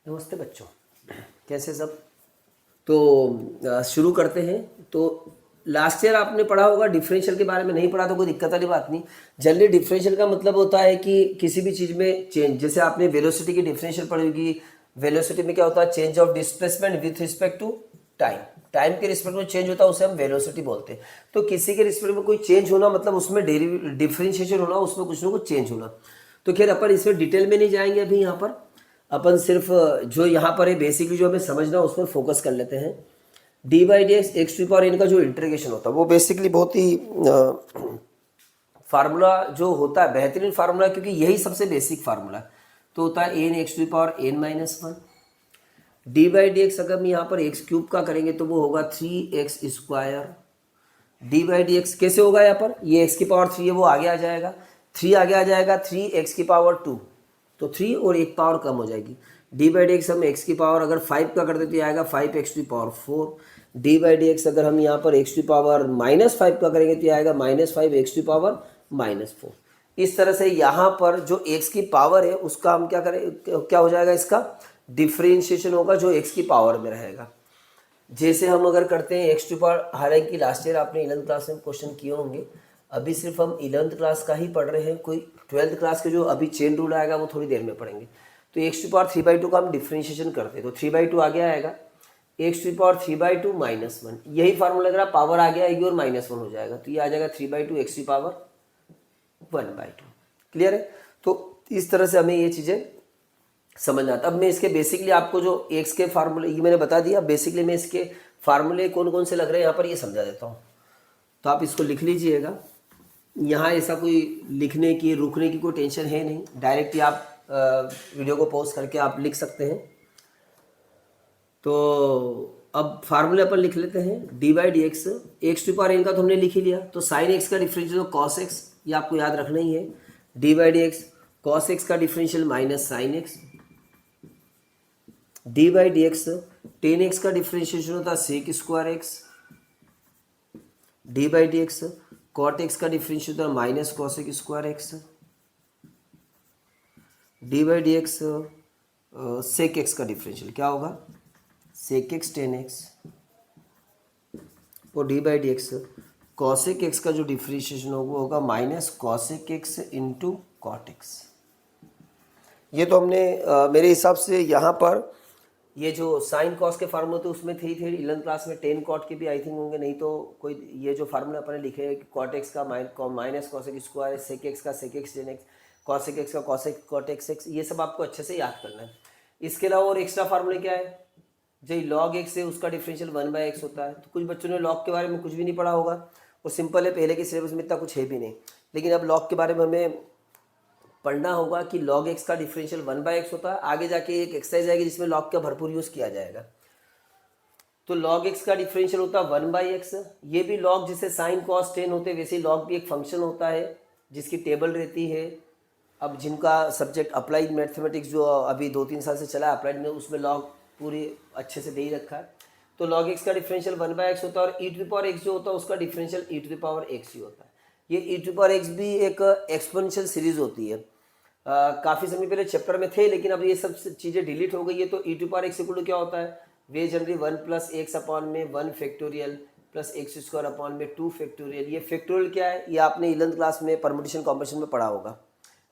नमस्ते बच्चों, कैसे सब। तो शुरू करते हैं। तो लास्ट ईयर आपने पढ़ा होगा डिफरेंशियल के बारे में, नहीं पढ़ा तो कोई दिक्कत वाली बात नहीं। जनरली डिफरेंशियल का मतलब होता है कि किसी भी चीज़ में चेंज, जैसे आपने वेलोसिटी की डिफरेंशियल पढ़ी होगी। वेलोसिटी में क्या होता है, change of displacement with respect to time. Time के रिस्पेक्ट में चेंज होता है, उसे हम वेलोसिटी बोलते हैं। तो किसी के रिस्पेक्ट में कोई चेंज होना मतलब उसमें डिफरेंशिएशन होना, उसमें कुछ ना कुछ चेंज होना। तो खैर अपन इसमें डिटेल में नहीं जाएंगे अभी। यहाँ पर अपन सिर्फ जो यहाँ पर है बेसिकली जो हमें समझना है उस पर फोकस कर लेते हैं। D by d x x to power n का जो इंटीग्रेशन होता है वो बेसिकली बहुत ही फार्मूला जो होता है बेहतरीन फार्मूला, क्योंकि यही सबसे बेसिक फार्मूला तो होता है n x to power n minus one. D by d x अगर हम यहाँ पर एक्स क्यूब का करेंगे तो वो होगा 3x square. D by d x कैसे होगा, यहाँ पर ये x की पावर 3 है वो आगे आ जाएगा, 3 आगे आ जाएगा, 3x की पावर 2, तो 3 और एक पावर कम हो जाएगी। डी बाई डी एक्स हम x की पावर अगर 5 का कर देते तो आएगा 5x to power 4। D by d x अगर हम यहाँ पर x टू पावर -5 का करेंगे तो आएगा -5x टू पावर -4। इस तरह से यहाँ पर जो x की पावर है उसका हम क्या करें, क्या हो जाएगा, इसका डिफ्रेंशिएशन होगा जो x की पावर में रहेगा। जैसे हम अगर करते हैं एक्स टू पावर, हालांकि लास्ट ईयर आपने 11th क्लास में क्वेश्चन किए होंगे, अभी सिर्फ हम 11th क्लास का ही पढ़ रहे हैं। कोई 12th क्लास के जो अभी चेन रूल आएगा वो थोड़ी देर में पढ़ेंगे। तो एक्स टू पावर 3/2 का हम डिफ्रेंशिएशन करते हैं तो 3/2 आगे आएगा, एक्स टू पावर 3/2 -1, यही फार्मूला अगर पावर आगे आएगी और -1 हो जाएगा तो ये आ जाएगा 3/2 एक्स टू पावर 1/2। क्लियर है। तो इस तरह से हमें ये चीज़ें समझना आता। अब मैं इसके बेसिकली आपको जो एक्स के फार्मूले ये मैंने बता दिया, बेसिकली मैं इसके फार्मूले कौन कौन से लग रहे हैं यहाँ पर ये समझा देता हूँ। तो आप इसको लिख लीजिएगा। यहाँ ऐसा कोई लिखने की रुकने की कोई टेंशन है नहीं, डायरेक्ट ही आप वीडियो को पॉज करके आप लिख सकते हैं। तो अब फार्मूले अपन लिख लेते हैं। D by d x, x to power n का तो हमने लिख ही लिया, तो साइन एक्स का डिफरेंशियल कॉस एक्स, ये आपको याद रखना ही है। D by d x cos x का differential minus sine x. D by d x tan x का डिफ्रेंशिएशन होता है sec square x. D by d x cot x का डिफ्रेंशिएशन होता है minus cosec square x. D by d x sec x का differential क्या होगा, sec x tan x. और d by d x cosec x का जो differentiation होगा होगा minus cosec x into cot x. ये तो हमने मेरे हिसाब से यहाँ पर ये जो साइन कॉस के फार्मूले थे उसमें थे 11th क्लास में, 10 कॉट के भी आई थिंक होंगे, नहीं तो कोई ये जो फार्मूला अपने लिखे हैं कॉट एक्स का minus cosec square, sec x का sec x tan x, cosec x का कॉसेक कॉट एक्स एक्स, ये सब आपको अच्छे से याद करना है। इसके अलावा और एक्स्ट्रा फार्मूले क्या है, जो लॉग एक्स है उसका डिफरेंशियल 1/x होता है। तो कुछ बच्चों ने लॉग के बारे में कुछ भी नहीं पढ़ा होगा, वो सिंपल है, पहले के सिलेबस में इतना कुछ है भी नहीं, लेकिन अब लॉग के बारे में हमें पढ़ना होगा कि log x का डिफरेंशियल 1/x होता है। आगे जाके एक एक्सरसाइज आएगी जिसमें log का भरपूर यूज़ किया जाएगा। तो log x का डिफरेंशियल होता है 1/x। ये भी log जैसे साइन कॉस टेन होते हैं वैसे ही log भी एक फंक्शन होता है जिसकी टेबल रहती है। अब जिनका सब्जेक्ट अप्लाइड मैथमेटिक्स जो अभी 2-3 साल से चला है अप्लाइड में, उसमें log पूरी अच्छे से दे ही रखा है। तो log x का डिफरेंशियल 1/x होता है और e टू पावर x जो होता है उसका differential e to power x ही होता है। ये e टू पावर x भी एक एक्सपोनेंशियल सीरीज होती है। काफ़ी समय पहले चैप्टर में थे लेकिन अब ये सब चीज़ें डिलीट हो गई है। तो e to power x equal to क्या होता है, वे जनरली 1 प्लस एक्स अपॉन में 1 factorial plus x square upon में 2 फैक्टोरियल। ये फैक्टोरियल क्या है, ये आपने 11th क्लास में परमुटेशन कॉम्बिनेशन में पढ़ा होगा।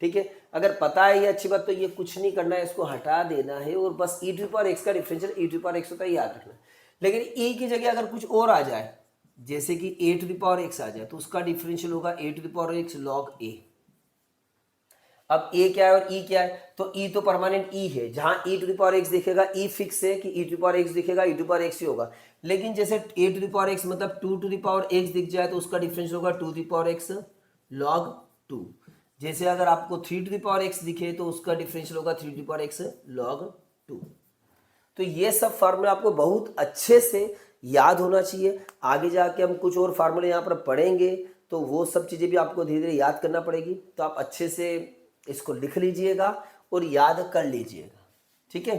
ठीक है, अगर पता है ये अच्छी बात, तो ये कुछ नहीं करना है, इसको हटा देना है और बस e टू पावर एक्स का differential e to power x होता है, याद रखना। लेकिन e की जगह अगर कुछ और आ जाए, जैसे कि a टू पावर एक्स आ जाए, तो उसका डिफरेंशियल होगा a to power x log a। अब a क्या है और e क्या है, तो e तो परमानेंट e है, जहां e टू पावर एक्स दिखेगा e फिक्स है कि e टू पावर एक्स दिखेगा e टू पावर एक्स ही होगा। लेकिन जैसे a टू पावर एक्स मतलब 2 टू पावर एक्स दिख जाए तो उसका डिफरेंस होगा 2 टू पावर एक्स लॉग 2। जैसे अगर आपको 3 टू पावर एक्स दिखे तो उसका डिफरेंशियल होगा 3 टू पावर एक्स लॉग 2। तो ये सब फार्मूले आपको बहुत अच्छे से याद होना चाहिए। आगे जाके हम कुछ और फार्मूले यहाँ पर पढ़ेंगे तो वो सब चीज़ें भी आपको धीरे धीरे याद करना पड़ेगी। तो आप अच्छे से इसको लिख लीजिएगा और याद कर लीजिएगा। ठीक है,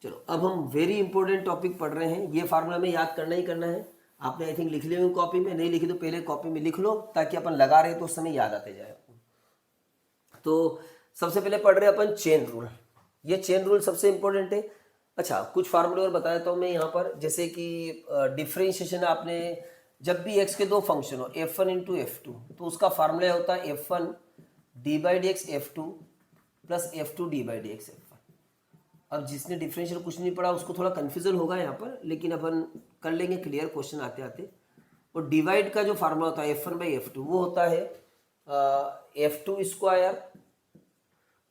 चलो अब हम वेरी इंपॉर्टेंट टॉपिक पढ़ रहे हैं। ये फार्मूला में याद करना ही करना है। आपने आई थिंक लिख लिए कॉपी में, नहीं लिखी तो पहले कॉपी में लिख लो ताकि अपन लगा रहे तो उस समय याद आते जाए। तो सबसे पहले पढ़ रहे हैं अपन चेन रूल। ये चेन रूल सबसे इंपॉर्टेंट है। अच्छा, कुछ फार्मूले और बता देता हूँ मैं यहाँ पर, जैसे कि डिफ्रेंशिएशन आपने जब भी x के दो फंक्शन हो f1 इंटू F2, तो उसका फार्मूला होता है f1 D by d x F2 plus F2 D by d x F1। अब जिसने डिफरेंशियल कुछ नहीं पढ़ा उसको थोड़ा कन्फ्यूजन होगा यहाँ पर, लेकिन अपन कर लेंगे क्लियर क्वेश्चन आते आते। और डिवाइड का जो फार्मूला होता है f1 बाई F2 वो होता है F2 स्क्वायर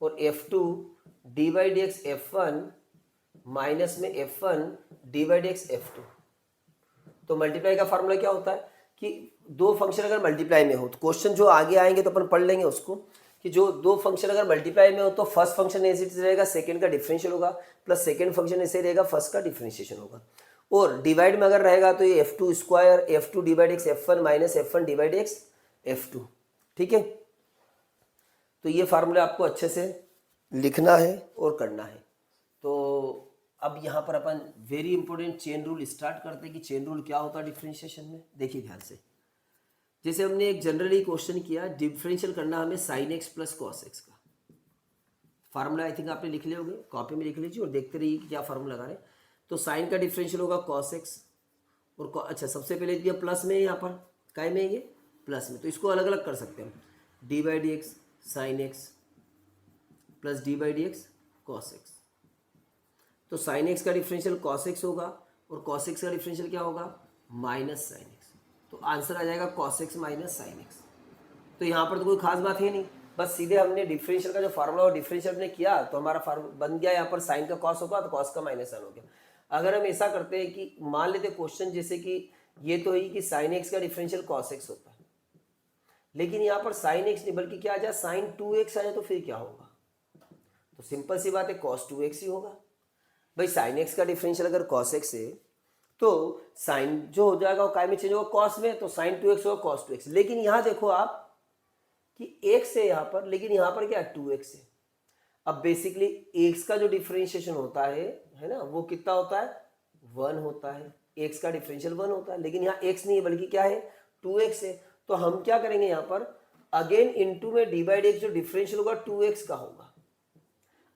और F2 D by d x F1 minus में F1 D by d x F2। तो मल्टीप्लाई का फार्मूला क्या होता है कि दो फंक्शन अगर मल्टीप्लाई में हो, तो क्वेश्चन जो आगे आएंगे तो अपन पढ़ लेंगे उसको, कि जो दो फंक्शन अगर मल्टीप्लाई में हो तो फर्स्ट फंक्शन ऐसे रहेगा, सेकंड का डिफरेंशियल होगा, प्लस सेकंड फंक्शन ऐसे रहेगा, फर्स्ट का डिफरेंशिएशन होगा। और डिवाइड में अगर रहेगा तो ये F2 square F2 divide x F1 minus F1 divide x F2। ठीक है, तो ये फार्मूला आपको अच्छे से लिखना है और करना है। तो अब यहाँ पर अपन very important chain rule start करते हैं कि चेन रूल क्या होता है डिफरेंशिएशन में। देखिए ध्यान से, जैसे हमने एक जनरली क्वेश्चन किया, डिफरेंशियल करना हमें sign x plus cos x का फार्मूला, आई थिंक आपने लिख लिए होंगे, कॉपी में लिख लीजिए और देखते रहिए कि क्या फार्मूला लगा रहे। तो साइन का डिफरेंशियल होगा कॉस एक्स और अच्छा सबसे पहले दिया प्लस में, यहाँ पर काय में ये प्लस में, तो इसको अलग अलग कर सकते हैं हम, D by d x sign x plus D by d x cos x. तो साइन एक्स का डिफरेंशियल कॉस एक्स होगा और कॉस एक्स का डिफरेंशियल क्या होगा माइनस साइन एक्स, तो आंसर आ जाएगा cos x minus sine x. तो यहाँ पर तो कोई खास बात है नहीं, बस सीधे हमने डिफरेंशियल का जो फार्मूला और डिफरेंशियल ने किया तो हमारा फार्मूला बन गया, यहाँ पर साइन का कॉस होगा तो कॉस का माइनस साइन हो गया। अगर हम ऐसा करते हैं कि मान लेते क्वेश्चन जैसे कि ये तो है कि साइन एक्स का डिफरेंशियल कॉस एक्स होता है, लेकिन यहाँ पर साइन एक्स नहीं बल्कि क्या आ जाए साइन 2x आ जाए, तो फिर क्या होगा, तो सिंपल सी बात है कॉस 2x ही होगा। भाई साइन एक्स का डिफरेंशियल अगर कॉस एक्स है तो साइन जो हो जाएगा वो काय में चेंज होगा कॉस में, तो साइन 2x होगा कॉस 2x। लेकिन यहाँ देखो आप कि x है यहाँ पर, लेकिन यहाँ पर क्या 2x है। अब बेसिकली x का जो डिफरेंशिएशन होता है ना, वो कितना होता है 1 होता है, x का डिफरेंशियल 1 होता है, लेकिन यहाँ x नहीं है बल्कि क्या है 2x है। तो हम क्या करेंगे यहाँ पर अगेन इनटू में डी बाई डी एक्स जो डिफरेंशियल होगा 2x का होगा।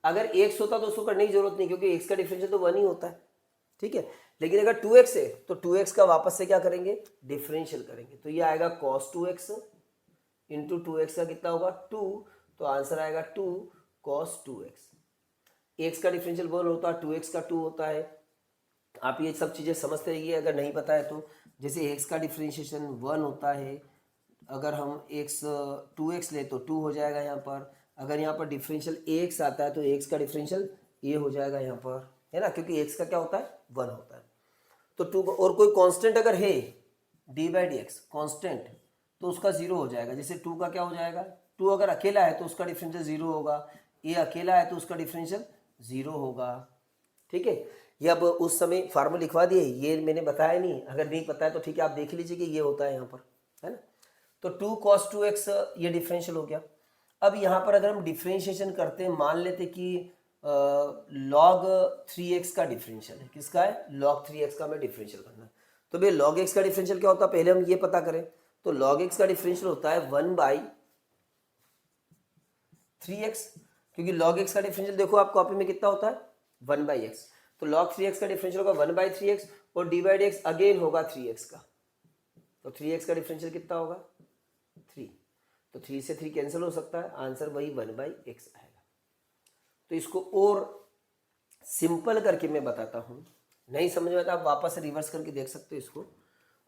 अगर x होता तो उसको करने की जरूरत नहीं क्योंकि x का डिफरेंशियल तो 1 ही होता है, ठीक है। लेकिन अगर 2x है तो 2x का वापस से क्या करेंगे डिफरेंशियल करेंगे, तो ये आएगा cos 2x इंटू 2x का कितना होगा 2, तो आंसर आएगा 2 cos 2x। x का डिफरेंशियल 1 होता है, 2x का 2 होता है। आप ये सब चीज़ें समझते रहिए, अगर नहीं पता है तो। जैसे x का डिफरेंशिएशन 1 होता है, अगर हम x 2x ले तो 2 हो जाएगा यहाँ पर। अगर यहाँ पर डिफरेंशियल ax आता है तो x का डिफरेंशियल a हो जाएगा यहाँ पर, है ना, क्योंकि x का क्या होता है 1 होता है। तो 2 और कोई कांस्टेंट अगर है d by d x constant तो उसका 0 हो जाएगा। जैसे 2 का क्या हो जाएगा, 2 अगर अकेला है तो उसका डिफरेंशियल 0 होगा, a अकेला है तो उसका डिफरेंशियल 0 होगा, ठीक है। ये अब उस समय फार्मूला लिखवा दिए, ये मैंने बताया नहीं, अगर नहीं पता है तो ठीक है आप देख लीजिए कि ये होता है यहाँ पर, है ना। तो 2 cos 2x ये डिफरेंशियल हो गया। अब यहाँ पर अगर हम डिफरेंशिएशन करते हैं, मान लेते कि log 3x का डिफरेंशियल है, किसका है log 3x का हमें डिफरेंशियल करना है। तो भाई log x का डिफरेंशियल क्या होता है पहले हम ये पता करें। तो log x का डिफरेंशियल होता है 1/3x, क्योंकि log x का डिफरेंशियल देखो आप कॉपी में कितना होता है 1/x, तो log 3x का डिफरेंशियल होगा 1/3x और d by d x again होगा 3x का, तो 3x का डिफरेंशियल कितना होगा 3, तो 3 से 3 कैंसिल हो सकता है, आंसर वही 1/x आएगा। तो इसको और सिंपल करके मैं बताता हूँ, नहीं समझ में आता आप वापस से रिवर्स करके देख सकते हो इसको।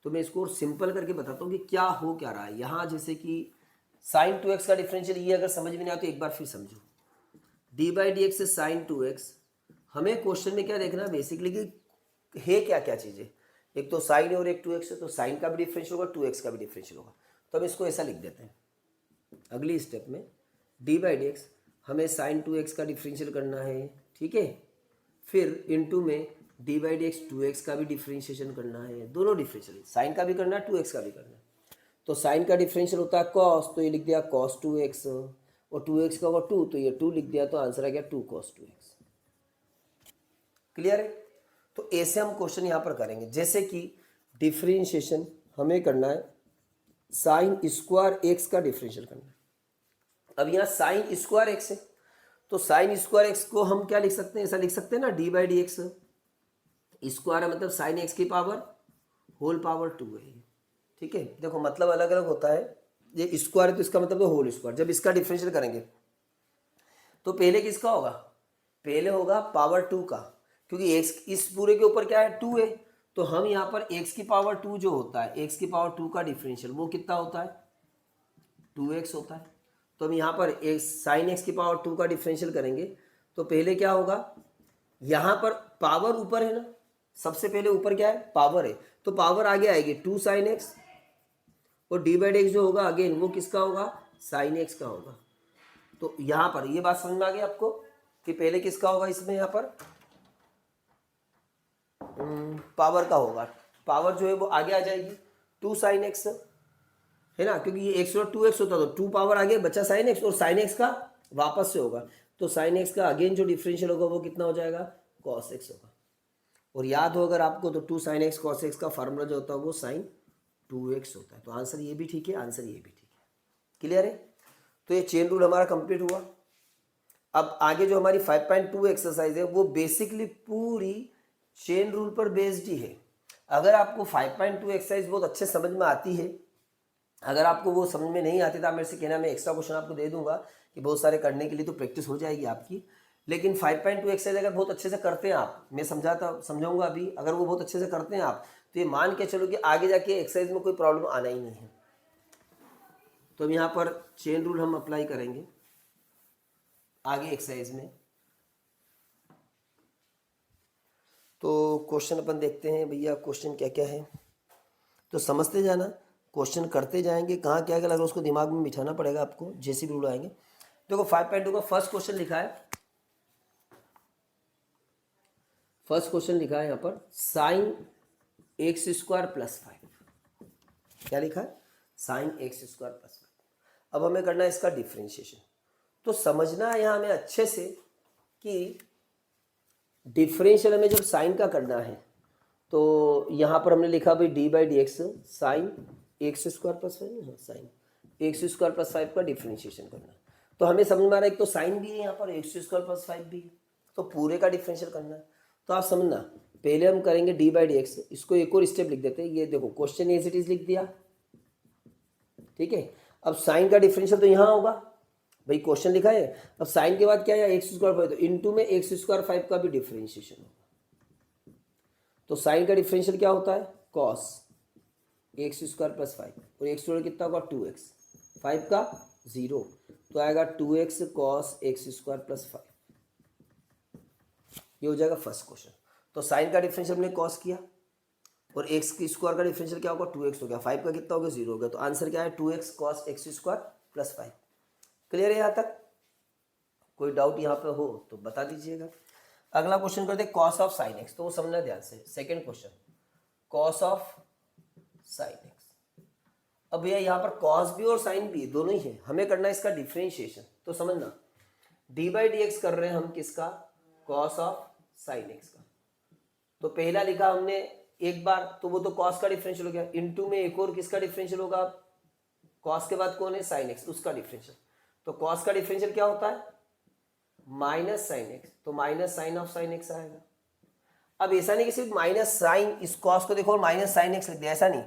तो मैं इसको और सिंपल करके बताता हूँ कि क्या हो क्या रहा है यहाँ। जैसे कि साइन 2x का डिफरेंशियल ये अगर समझ में नहीं आया तो एक बार फिर समझो, डी बाई डी एक्स से साइन 2x। हमें क्वेश्चन में क्या देखना है बेसिकली कि है क्या क्या चीज़ें, एक तो साइन और एक 2x है, तो साइन का भी डिफरेंशियल होगा 2x का भी डिफरेंशियल होगा। तो हम इसको ऐसा लिख देते हैं, अगली स्टेप में डी बाई डी एक्स हमें साइन 2x का डिफरेंशियल करना है, ठीक है। फिर इनटू में D by d x 2x का भी डिफरेंशिएशन करना है, दोनों डिफरेंशियल साइन का भी करना है 2x का भी करना है। तो साइन का डिफरेंशियल होता है कॉस, तो ये लिख दिया cos 2x और 2x का होगा 2, तो ये 2 लिख दिया, तो आंसर आ गया 2 cos 2x। क्लियर है। तो ऐसे हम क्वेश्चन यहाँ पर करेंगे, जैसे कि डिफरेंशिएशन हमें करना है साइन स्क्वायर एक्स का डिफरेंशियल करना है। अब यहाँ साइन स्क्वायर एक्स है तो साइन स्क्वायर एक्स को हम क्या लिख सकते हैं, ऐसा लिख सकते हैं ना, D by d x square है, मतलब साइन एक्स की पावर होल पावर 2 है। ठीक है, देखो मतलब अलग अलग होता है, ये स्क्वायर है तो इसका मतलब होल स्क्वायर। जब इसका डिफरेंशियल करेंगे तो पहले किसका होगा, पहले होगा पावर 2 का, क्योंकि एक्स इस पूरे के ऊपर क्या है 2 है, तो हम यहाँ पर एक्स की पावर 2 जो होता है, एक्स की पावर 2 का डिफरेंशियल वो कितना होता है 2x होता है। तो हम यहाँ पर साइन एक्स की पावर 2 का डिफरेंशियल करेंगे तो पहले क्या होगा, यहाँ पर पावर ऊपर है ना, सबसे पहले ऊपर क्या है पावर है, तो पावर आगे आएगी 2 साइन एक्स, और डी बाई डी एक्स जो होगा अगेन वो किसका होगा, साइन एक्स का होगा। तो यहाँ पर ये बात समझ में आ गई आपको कि पहले किसका होगा, इसमें यहाँ पर पावर का होगा, पावर जो है वो आगे आ जाएगी 2 साइन एक्स है ना, क्योंकि ये एक्स और 2x होता, तो 2 पावर आगे बचा साइन एक्स, और साइन एक्स का वापस से होगा, तो साइन एक्स का अगेन जो डिफरेंशियल होगा वो कितना हो जाएगा कॉस एक्स होगा। और याद हो अगर आपको तो 2 साइन एक्स कॉस एक्स का फार्मूला जो होता है वो साइन 2x होता है। तो आंसर ये भी ठीक है, आंसर ये भी ठीक है। क्लियर है, तो ये चेन रूल हमारा कंप्लीट हुआ। अब आगे जो हमारी 5.2 एक्सरसाइज है वो बेसिकली पूरी चेन रूल पर बेस्ड ही है। अगर आपको 5.2 एक्सरसाइज बहुत अच्छे समझ में आती है, अगर आपको वो समझ में नहीं आती तो आप मेरे से कहना, मैं एक्स्ट्रा क्वेश्चन आपको दे दूंगा कि बहुत सारे करने के लिए, तो प्रैक्टिस हो जाएगी आपकी। लेकिन 5.2 एक्सरसाइज अगर बहुत अच्छे से करते हैं आप, मैं समझाऊंगा अभी, अगर वो बहुत अच्छे से करते हैं आप, तो ये मान के चलो कि आगे जाके एक्सरसाइज में कोई प्रॉब्लम आना ही नहीं है। तो अब यहाँ पर चेन रूल हम अप्लाई करेंगे आगे एक्सरसाइज में। तो क्वेश्चन अपन देखते हैं भैया, क्वेश्चन क्या क्या है तो समझते जाना, क्वेश्चन करते जाएंगे, कहाँ क्या क्या लग रहा है उसको दिमाग में बिठाना पड़ेगा आपको, जैसे भी रूल आएंगे। देखो 5.2 का फर्स्ट क्वेश्चन लिखा है, फर्स्ट क्वेश्चन लिखा है यहाँ पर साइन एक्स स्क्वायर प्लस 5, क्या लिखा है साइन एक्स स्क्वायर प्लस 5। अब हमें करना है इसका डिफ्रेंशिएशन। तो समझना है यहाँ हमें अच्छे से कि डिफरेंशियल हमें जब साइन का करना है तो यहाँ पर हमने लिखा भाई D by d x sign x square plus 5, sine x square plus 5 का डिफरेंशिएशन करना है। तो हमें समझ में आ रहा है एक तो साइन भी है यहाँ पर, एक्स स्क्वायर प्लस 5 भी है, तो पूरे का डिफरेंशियल करना है। तो आप समझना, पहले हम करेंगे डी बाई डी एक्स, इसको एक और स्टेप लिख देते हैं। ये देखो क्वेश्चन एज इट इज लिख दिया, ठीक है। अब साइन का डिफरेंशियल तो यहाँ होगा, भाई क्वेश्चन लिखा है। अब साइन के बाद क्या है एक्स स्क्वायर 5, तो इनटू में एक्स स्क्वायर 5 का भी डिफरेंशिएशन होगा। तो साइन का डिफरेंशियल क्या होता है कॉस एक्स स्क्वायर प्लस 5, और एक्स स्क्वायर कितना होगा 2x, 5 का 0, तो आएगा 2x cos x square plus 5। ये हो जाएगा फर्स्ट क्वेश्चन। तो साइन का डिफरेंशियल हमने कॉस किया, और एक्स की स्क्वायर का डिफरेंशियल क्या होगा 2x हो गया, 5 का कितना हो गया 0 हो गया, तो आंसर क्या है 2x cos x square plus 5। Clear है यहाँ तक, कोई डाउट यहाँ पे हो तो बता दीजिएगा। अगला क्वेश्चन करते हैं कॉस ऑफ साइन एक्स, तो वो समझना ध्यान से। Second question cos of sine x. अब भैया यहाँ पर कॉस भी और साइन भी दोनों ही है, हमें करना है इसका डिफरेंशिएशन। तो समझना डी बाई डी एक्स कर रहे हैं हम किसका, कॉस ऑफ साइन एक्स का। तो पहला लिखा हमने एक बार, तो वो तो कॉस का डिफरेंशियल हो गया, इनटू में एक और किसका डिफरेंशियल होगा, कॉस के बाद कौन है साइन एक्स, उसका डिफरेंशियल। तो कॉस का डिफरेंशियल क्या होता है माइनस साइन एक्स, तो minus sine of sine x आएगा। अब ऐसा नहीं कि सिर्फ माइनस साइन, इस कॉस को देखो माइनस साइन एक्स लिख दिया, ऐसा नहीं,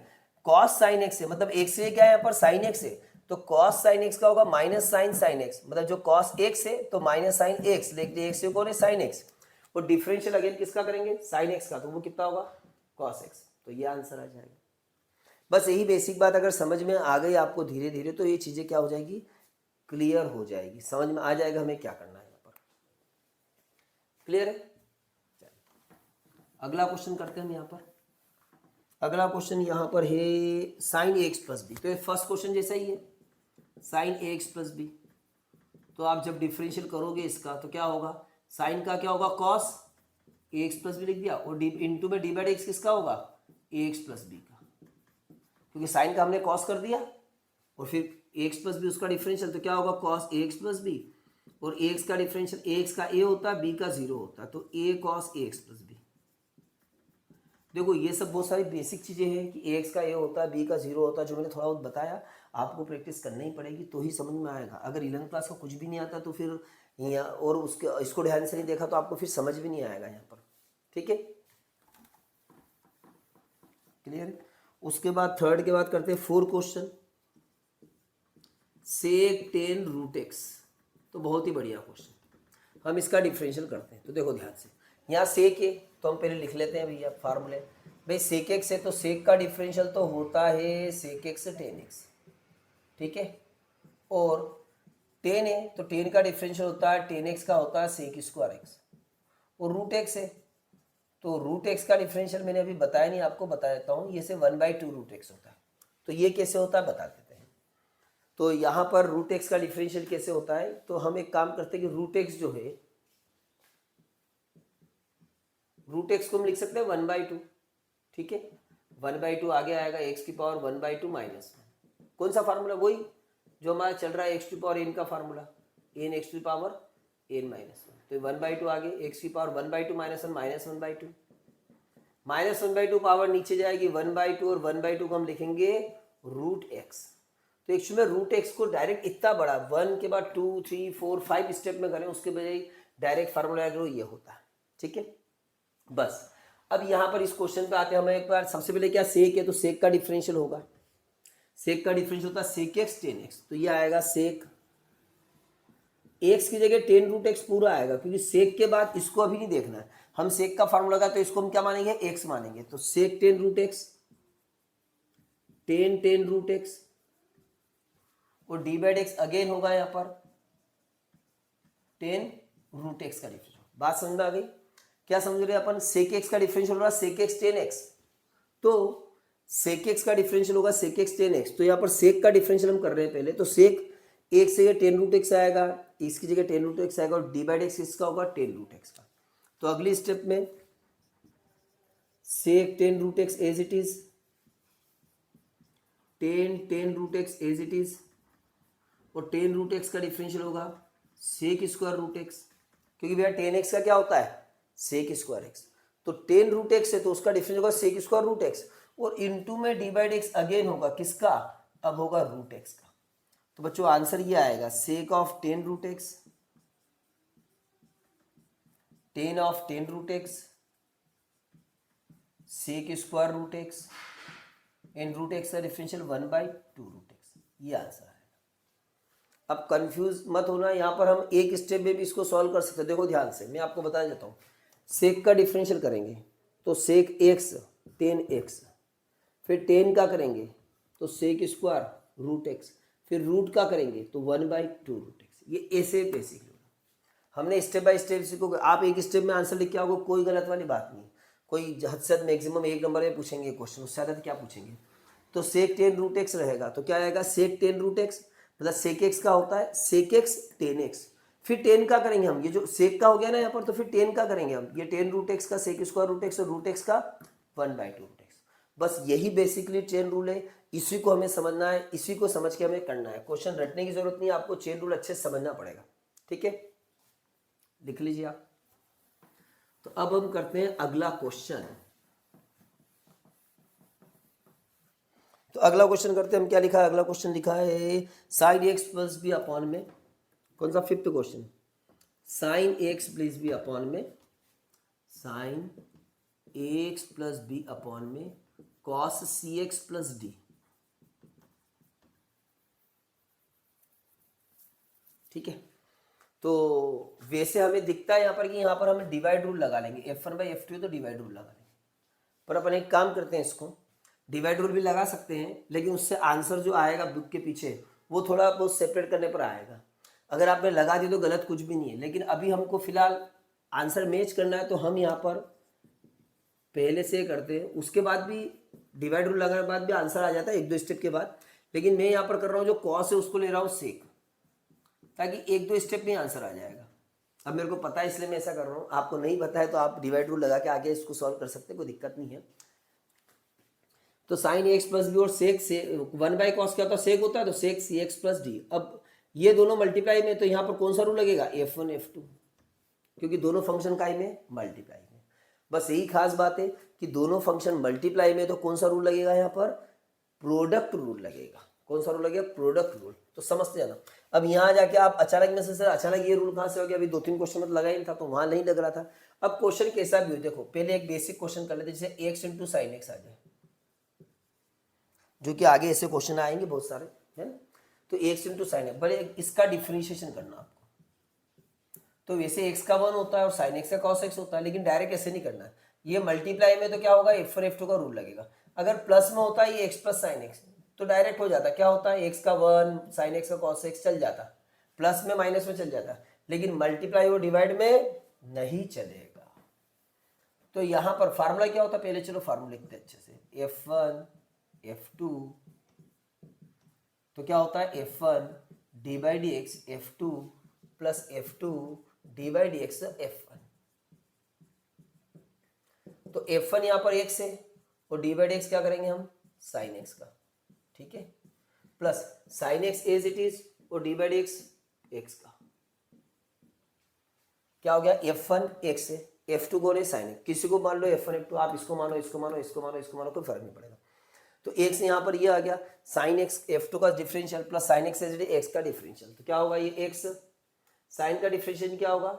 कॉस साइन एक्स है मतलब एक्स से क्या है यहाँ पर साइन एक्स है, तो कॉस साइन एक्स का होगा माइनस साइन साइन एक्स, मतलब जो कॉस एक्स है तो माइनस साइन एक्स लिख दिया, एक्स से कौन है साइन एक्स, और डिफरेंशियल अगेन किसका करेंगे साइन एक्स का, तो वो कितना होगा कॉस एक्स। तो ये आंसर आ जाएगा। बस यही बेसिक बात अगर समझ में आ गई आपको धीरे धीरे, तो ये चीजें क्या हो जाएगी क्लियर हो जाएगी, समझ में आ जाएगा हमें क्या करना है यहाँ पर। क्लियर है, अगला क्वेश्चन करते हैं हम यहाँ पर। अगला क्वेश्चन यहाँ पर है साइन एक्स प्लस बी, तो ये फर्स्ट क्वेश्चन जैसा ही है साइन एक्स प्लस बी। तो आप जब डिफरेंशियल करोगे इसका तो क्या होगा, साइन का क्या होगा कॉस एक्स प्लस बी लिख दिया, और इनटू में डी बाई एक्स किसका होगा एक्स प्लस बी का, क्योंकि साइन का हमने कॉस कर दिया और फिर एक्स प्लस बी उसका डिफरेंशियल, तो क्या होगा कॉस एक्स प्लस बी, और एक्स का डिफरेंशियल एक्स का ए होता है बी का 0 होता है, तो ए कॉस एक्स प्लस बी। देखो ये सब बहुत सारी बेसिक चीजें हैं कि एक्स का ए होता है बी का 0 होता है, जो मैंने थोड़ा बहुत बताया, आपको प्रैक्टिस करनी ही पड़ेगी तो ही समझ में आएगा। अगर 11th क्लास का कुछ भी नहीं आता तो फिर यहाँ, और उसके इसको ध्यान से नहीं देखा तो आपको फिर समझ भी नहीं आएगा यहाँ पर। ठीक है, क्लियर। उसके बाद थर्ड के बाद करते हैं 4 क्वेश्चन। सेक 10 रूट एक्स, तो बहुत ही बढ़िया क्वेश्चन। हम इसका डिफरेंशियल करते हैं। तो देखो ध्यान से, यहाँ सेक है तो हम पहले लिख लेते हैं भैया फार्मूले। भाई सेक एक्स है तो सेक का डिफरेंशियल तो होता है सेक एक्स 10x, ठीक है। और 10 है तो 10 का डिफरेंशियल होता है 10x का होता है सेक स्क्वायर एक्स। और रूट एक्स है तो रूट एक्स का डिफरेंशियल मैंने अभी बताया नहीं, आपको बता देता हूँ। ये से 1/2 रूट एक्स होता है। तो ये कैसे होता है बता देते हैं। तो यहाँ पर रूट एक्स का डिफरेंशियल कैसे होता है, तो हम एक काम करते हैं कि रूट एक्स जो है, रूट एक्स को हम लिख सकते हैं 1/2, ठीक है। 1/2 आगे आएगा एक्स की पावर 1/2 माइनस 1। कौन सा फार्मूला, वही जो हमारा चल रहा है एक्स टू पावर एन का formula, n x to power n minus 1। तो 1/2 आगे एक्स की power 1/2 minus 1 minus 1/2, minus 1/2 power नीचे जाएगी 1/2, और 1/2 को हम लिखेंगे रूट एक्स। तो एक्चुअली में रूट एक्स को डायरेक्ट इतना बड़ा 1 के बाद 2 3 4 5 स्टेप में करें उसके बजाय डायरेक्ट फार्मूला जो ये होता है, ठीक है। बस अब यहाँ पर इस क्वेश्चन पे आते हैं। हमें एक बार सबसे पहले क्या सेक है, तो सेक का डिफरेंशियल होगा, सेक का डिफरेंशियल होता है सेक एक्स 10x। तो ये आएगा सेक एक्स की जगह 10 रूट एक्स पूरा आएगा, क्योंकि सेक के बाद इसको अभी नहीं देखना है। हम सेक का फार्मूला लगा तो इसको हम क्या मानेंगे, एक्स मानेंगे। तो सेक 10 रूट एक्स, 10 रूट एक्स, और d/x अगेन होगा यहाँ पर 10 रूट एक्स का डिफरेंशियल। बात समझ में आ गई। क्या समझ रहे हैं अपन, सेक एक्स का डिफरेंशियल होगा सेक एक्स 10x। तो सेक एक्स का डिफरेंशियल होगा सेक एक्स 10x। तो यहाँ पर सेक का डिफरेंशियल हम कर रहे हैं पहले। तो सेक एक्स से 10 रूट एक्स आएगा, इसकी जगह 10 रूट एक्स आएगा, और d/x इसका होगा 10 रूट एक्स का। तो अगली स्टेप में sec 10 root x as it is, 10 root x as it is, और 10 रूट एक्स का डिफरेंशियल होगा सेक स्क्वायर रूट एक्स, क्योंकि भैया 10x का क्या होता है सेक स्क्वायर एक्स। तो 10 रूट एक्स है तो उसका डिफरेंशियल होगा सेक स्क्वायर रूट एक्स, और इनटू में d/x अगेन होगा किसका, अब होगा रूट एक्स का। तो बच्चों आंसर ये आएगा sec of 10 root x, 10 of 10 root x, sec square root x, and root x का डिफरेंशियल 1/2 रूट एक्स। ये आंसर है। अब कंफ्यूज मत होना, यहाँ पर हम एक स्टेप में भी इसको सॉल्व कर सकते हैं। देखो ध्यान से मैं आपको बता देता हूँ। सेक का डिफरेंशियल करेंगे तो सेक एक्स 10x, फिर 10 का करेंगे तो सेक स्क्वायर रूट एक्स, फिर रूट का करेंगे तो 1/2 रूट एक्स। ये ऐसे बेसिकली हमने स्टेप बाय स्टेप सीखोगे। आप एक स्टेप में आंसर लिख के आओगे, कोई गलत वाली बात नहीं। कोई हद से हद मैक्सिमम 1 नंबर में पूछेंगे क्वेश्चन, उससे ज़्यादा क्या पूछेंगे। तो सेक 10 रूट एक्स रहेगा तो क्या आएगा सेक 10 रूट एक्स, मतलब सेक एक्स का होता है सेक एक्स 10x। फिर 10 का करेंगे हम, ये जो सेक का हो गया ना यहाँ पर, तो फिर 10 का करेंगे हम, ये 10 रूट एक्स का सेक स्क्वायर रूट एक्स, और रूट एक्स का 1/2 रूट एक्स। बस यही बेसिकली चेन रूल है। इसी को हमें समझना है, इसी को समझ के हमें करना है। क्वेश्चन रटने की जरूरत नहीं है, आपको चेन रूल अच्छे से समझना पड़ेगा, ठीक है। लिख लीजिए आप। तो अब हम करते हैं अगला क्वेश्चन। तो अगला क्वेश्चन करते हैं हम। क्या लिखा है, अगला क्वेश्चन लिखा है sine x plus b upon में, कौन सा 5th question, sine x plus b upon में, sine x plus b upon में cos c x plus d, ठीक है। तो वैसे हमें दिखता है यहाँ पर कि यहाँ पर हमें डिवाइड रूल लगा लेंगे, f1/f2 तो डिवाइड रूल लगा लेंगे। पर अपन एक काम करते हैं, इसको डिवाइड रूल भी लगा सकते हैं, लेकिन उससे आंसर जो आएगा बुक के पीछे वो थोड़ा बहुत सेपरेट करने पर आएगा। अगर आपने लगा दी तो गलत कुछ भी नहीं है, लेकिन अभी हमको फिलहाल आंसर मैच करना है, तो हम यहाँ पर पहले से करते हैं। उसके बाद भी डिवाइड रूल लगाने के बाद भी आंसर आ जाता है 1-2 स्टेप के बाद, लेकिन मैं यहाँ पर कर रहा हूँ जो कॉस है उसको ले रहा हूँ सेक, ताकि 1-2 स्टेप में आंसर आ जाएगा। अब मेरे को पता है इसलिए मैं ऐसा कर रहा हूँ, आपको नहीं पता है तो आप डिवाइड रूल लगा के आगे इसको सॉल्व कर सकते हैं, कोई दिक्कत नहीं है। तो साइन एक्स प्लस बी और सेक से 1/cos क्या होता है सेक होता है, तो सेक सी एक्स प्लस डी। अब ये दोनों मल्टीप्लाई में, तो यहाँ पर कौन सा रूल लगेगा f1 f2, क्योंकि दोनों फंक्शन का ही में मल्टीप्लाई में। बस यही खास बात है कि दोनों फंक्शन मल्टीप्लाई में, तो कौन सा रूल लगेगा यहाँ पर प्रोडक्ट रूल लगेगा। कौन सा रूल लगेगा, प्रोडक्ट रूल। तो समझते जाना। अब यहाँ जाके आप अचानक में से सर अचानक ये रूल कहाँ से हो गया, अभी 2-3 क्वेश्चन में लगा ही नहीं था तो वहाँ नहीं लग रहा था। अब क्वेश्चन कैसा भी हो, देखो पहले एक बेसिक क्वेश्चन कर लेते, जैसे एक्स इंटू साइन एक्स आ जाए, जो कि आगे ऐसे क्वेश्चन आएंगे बहुत सारे, है ना। तो एक्स इंटू साइन एक्स, बड़े इसका डिफ्रेंशिएशन करना आपको। तो वैसे एक्स का 1 होता है और साइन एक्स का कॉस एक्स होता है, लेकिन डायरेक्ट ऐसे नहीं करना है। ये मल्टीप्लाई में तो क्या होगा, F1 F2 का रूल लगेगा। अगर प्लस में होता है ये एक्स प्लस साइन एक्स तो डायरेक्ट हो जाता, क्या होता है एक्स का 1 साइन एक्स का कॉस एक्स चल जाता, प्लस में माइनस में चल जाता, लेकिन मल्टीप्लाई और डिवाइड में नहीं चलेगा। तो यहां पर फार्मूला क्या होता है, पहले चलो फार्मूला लिखते हैं अच्छे से। F1 F2, तो क्या होता है F1 D by d x F2 plus F2 D by d x F1। तो F1 यहां पर x है और डी बाई डी एक्स क्या करेंगे हम, साइन एक्स का, ठीक है, plus sine x as it is और d by d x x का। क्या हो गया, F1 x है, F2 कौन है, साइन एक्स। किसी को मान लो F1 F2, आप इसको मानो इसको मानो इसको मानो इसको मानो, कोई फर्क नहीं पड़ेगा। तो x यहां पर ये आ गया साइन एक्स F2 का differential plus sine x as it is x का डिफरेंशियल। तो क्या होगा, ये x साइन का डिफरेंशियल क्या होगा,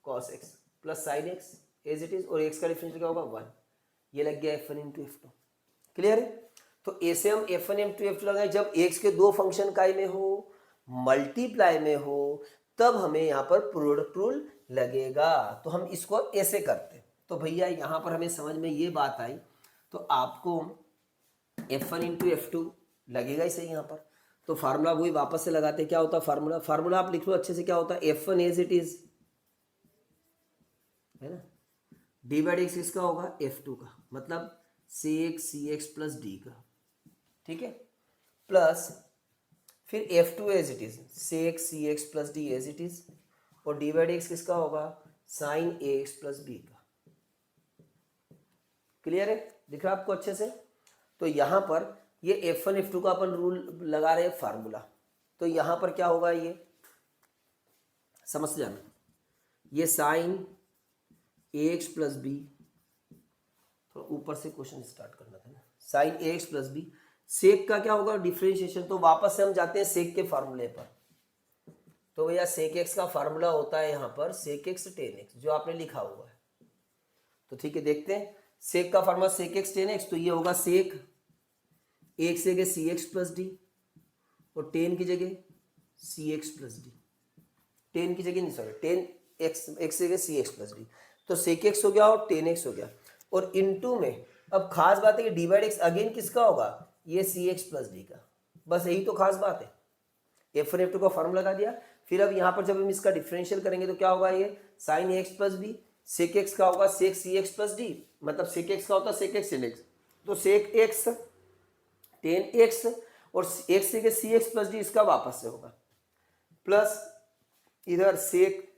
cos x plus sine x as it is, और एक्स का डिफरेंशियल क्या होगा 1। ये लग गया F1 इंटू F2। क्लियर है। तो ऐसे हम F1 इंटू F2 लगाए जब एक्स के दो फंक्शन काय में हो, मल्टीप्लाई में हो, तब हमें यहाँ पर प्रोडक्ट रूल लगेगा। तो हम इसको ऐसे करते। तो भैया यहाँ पर हमें समझ में ये बात आई, तो आपको F1 इंटू F2 लगेगा ही सही यहाँ पर। तो फार्मूला वही वापस से लगाते, क्या होता है फार्मूला, फार्मूला आप लिख लो अच्छे से, क्या होता है F1 एज इट इज, है ना, डी बाई डी एक्स किसका होगा, F2 का, मतलब सी एक्स प्लस डी का, ठीक है, प्लस फिर F2 as it is c x plus d as it is, और डी बाई डी एक्स किसका होगा, sine a x plus b का। क्लियर है, दिख रहा है आपको अच्छे से। तो यहां पर ये F1 F2 का अपन रूल लगा रहे हैं फार्मूला। तो यहां पर क्या होगा, ये समझ जाना, ये sign a x plus B, थोड़ा ऊपर से क्वेश्चन स्टार्ट करना था ना, sign a x plus b, सेक का क्या होगा डिफरेंशिएशन। तो वापस से हम जाते हैं सेक के फार्मूले पर। तो भैया सेक एक्स का फार्मूला होता है यहाँ पर सेक एक्स टेन एक्स, जो आपने लिखा हुआ है। तो ठीक है, देखते हैं सेक का formula sec x tan x. तो ये होगा सेक एक्स की जगह सी एक्स प्लस डी, और टेन की जगह c x plus d, tan की जगह नहीं सॉरी टेन एक्स की जगह सी एक्स प्लस डी। तो सेक एक्स हो गया और टेन एक्स हो गया, और इनटू में अब खास बात है कि डी बाई एक्स अगेन किसका होगा, ये सी एक्स प्लस डी का। बस यही तो खास बात है। F1 F2 का फार्मूला लगा दिया। फिर अब यहाँ पर जब हम इसका डिफरेंशियल करेंगे तो क्या होगा, ये sine x plus b, sec x का होगा sec c x plus d, मतलब सेक एक्स का होता है सेक एक्स टेन एक्स। तो सेक एक्स टेन एक्स और एक्स से सी एक्स प्लस डी इसका वापस से होगा, प्लस इधर सेक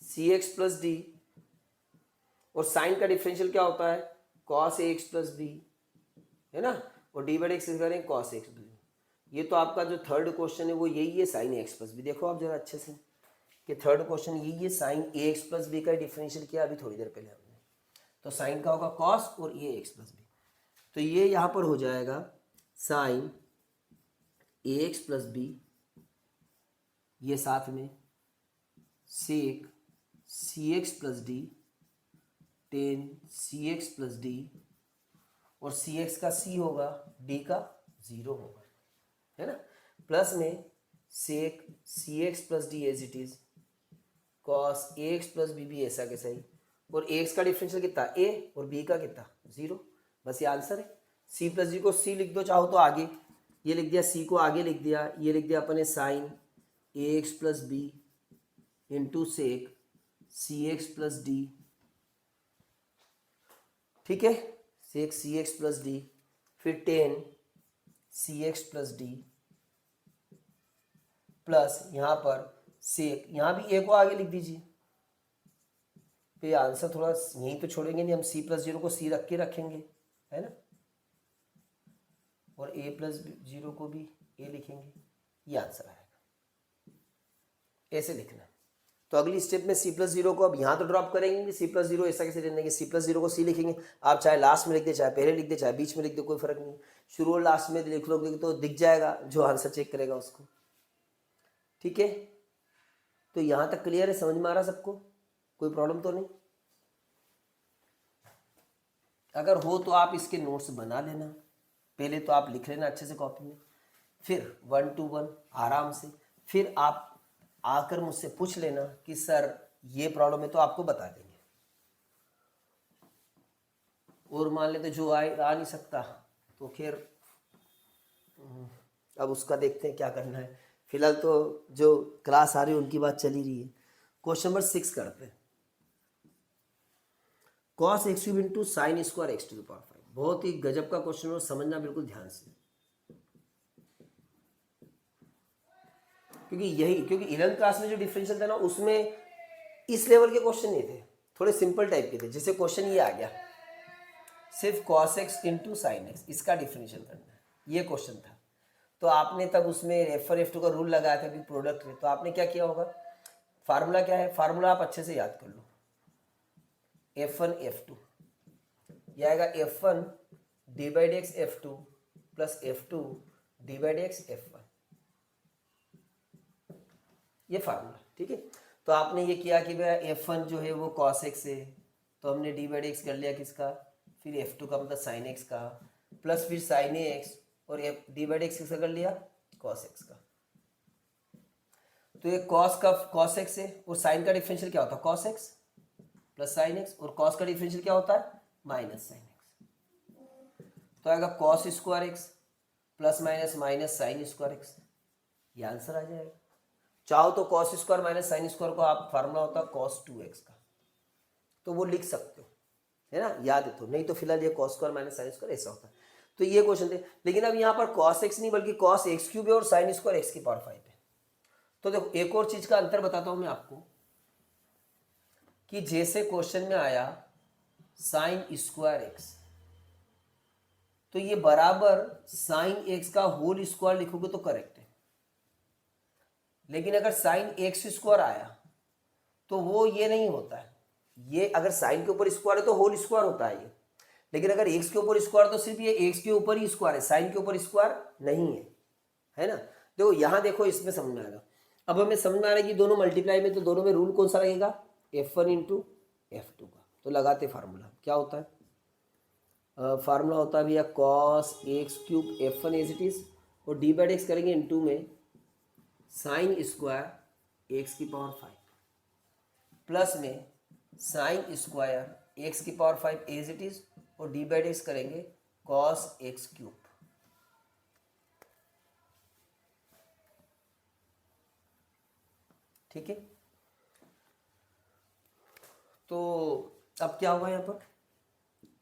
सी एक्स प्लस डी, और साइन का डिफरेंशियल क्या होता है cos a x plus B, है ना, और डी बाई एक्स करें कॉस एक्स प्लस बी। ये तो आपका जो थर्ड क्वेश्चन है वो यही है sign a x plus B. देखो आप जरा अच्छे से कि थर्ड क्वेश्चन यही है, sign a x plus b का डिफरेंशियल किया अभी थोड़ी देर पहले हमने। तो साइन का होगा कॉस और ये एक्स प्लस बी। तो ये यहाँ पर हो जाएगा sign a x plus B, ये साथ में sec c x plus d, ten c x plus d, और सी एक्स का सी होगा डी का 0 होगा, है ना, प्लस में sec c x plus d as it is, cos a x plus b भी ऐसा कैसा ही, और ए एक्स का डिफरेंशियल कितना ए और बी का कितना 0। बस ये आंसर है। सी प्लस डी को सी लिख दो चाहो तो आगे, ये लिख दिया, सी को आगे लिख दिया, ये लिख दिया अपने sine a x plus b into sec c x plus d, ठीक है, sec c x plus d, फिर tan c x plus d, plus यहाँ पर सेक, यहाँ भी ए को आगे लिख दीजिए। फिर आंसर थोड़ा यहीं तो छोड़ेंगे नहीं हम, सी प्लस 0 को सी रख के रखेंगे, है ना, और ए प्लस 0 को भी ए लिखेंगे, ये आंसर आएगा। ऐसे लिखना। तो अगली स्टेप में सी प्लस 0 को अब यहाँ तो ड्रॉप करेंगे, सी प्लस 0 ऐसा कैसे ले लेंगे, सी प्लस 0 को सी लिखेंगे। आप चाहे लास्ट में लिख दे, चाहे पहले लिख दे, चाहे बीच में लिख दे, कोई फर्क नहीं। शुरू और लास्ट में लिख लो तो दिख जाएगा, जो आंसर चेक करेगा उसको। ठीक है, तो यहाँ तक क्लियर है, समझ में आ रहा सबको, कोई प्रॉब्लम तो नहीं? अगर हो तो आप इसके नोट्स बना लेना, पहले तो आप लिख लेना अच्छे से कॉपी में, फिर 1 to 1 आराम से, फिर आप आकर मुझसे पूछ लेना कि सर ये प्रॉब्लम है, तो आपको बता देंगे। और मान लेते जो आ नहीं सकता तो फिर अब उसका देखते हैं क्या करना है। फिलहाल तो जो क्लास आ रही है उनकी बात चली रही है। क्वेश्चन नंबर 6 करते हैं। cos x cube into sine square x to the power 5। बहुत ही गजब का क्वेश्चन और समझना बिल्कुल ध्यान से, क्योंकि 11th क्लास में जो डिफरेंशियल था ना उसमें इस लेवल के क्वेश्चन नहीं थे, थोड़े सिंपल टाइप के थे। जैसे क्वेश्चन ये आ गया, सिर्फ cos x into sine x, इसका डिफरेंशियल करना है, ये क्वेश्चन था। तो आपने तब उसमें F1 F2 का रूल लगाया था कि प्रोडक्ट है, तो आपने क्या किया होगा, फार्मूला क्या है, फार्मूला आप अच्छे से याद कर लो, F1 F2, यह आएगा F1 divide x F2 plus F2 divide x F1, ये फार्मूला। ठीक है, तो आपने ये किया कि भाई F1 जो है वो cos x है, तो हमने डिवाइड एक्स कर लिया किसका, फिर F2 का मतलब साइन एक्स का, प्लस फिर साइन एक्स और डिवाइड एक्स किसका कर लिया, cos x का। तो ये cos x है और साइन का डिफरेंशियल क्या होता है, cos x plus sine x, और cos का डिफरेंशियल क्या होता है, माइनस साइन एक्स। तो आएगा cos square x plus minus minus sign square x, ये आंसर आ जाएगा। चाहो तो cos square minus sine square को आप फार्मूला होता है cos 2x का, तो वो लिख सकते हो, है ना, याद है तो, नहीं तो फिलहाल ये cos square minus sine square ऐसा होता है। तो ये क्वेश्चन थे, लेकिन अब यहाँ पर cos x नहीं बल्कि cos x क्यूब है और साइन स्क्वायर एक्स की पावर 5 है। तो देखो एक और चीज का अंतर बताता हूं मैं आपको, कि जैसे क्वेश्चन में आया साइन स्क्वायर एक्स, तो ये बराबर साइन एक्स का होल स्क्वायर लिखोगे तो करेक्ट है, लेकिन अगर साइन एक्स स्क्वायर आया तो वो ये नहीं होता है। ये अगर साइन के ऊपर स्क्वायर है तो होल स्क्वायर होता है ये, लेकिन अगर एक्स के ऊपर स्क्वायर तो सिर्फ ये एक्स के ऊपर ही स्क्वायर है, साइन के ऊपर स्क्वायर नहीं है ना। देखो यहाँ देखो, इसमें समझ में आएगा। अब हमें समझ में आ रहा है कि दोनों मल्टीप्लाई में, तो दोनों में रूल कौन सा लगेगा, F1 इंटू F2 का। तो लगाते फार्मूला, क्या होता है, फार्मूला होता है भैया cos x cube F1 as it is, और डी बाई एक्स करेंगे इंटू में साइन स्क्वायर एक्स की पावर 5 प्लस में साइन स्क्वायर एक्स की पावर 5 एज इट इज, और डी बाई एक्स करेंगे cos x क्यूब। ठीक है, तो अब क्या होगा यहाँ पर,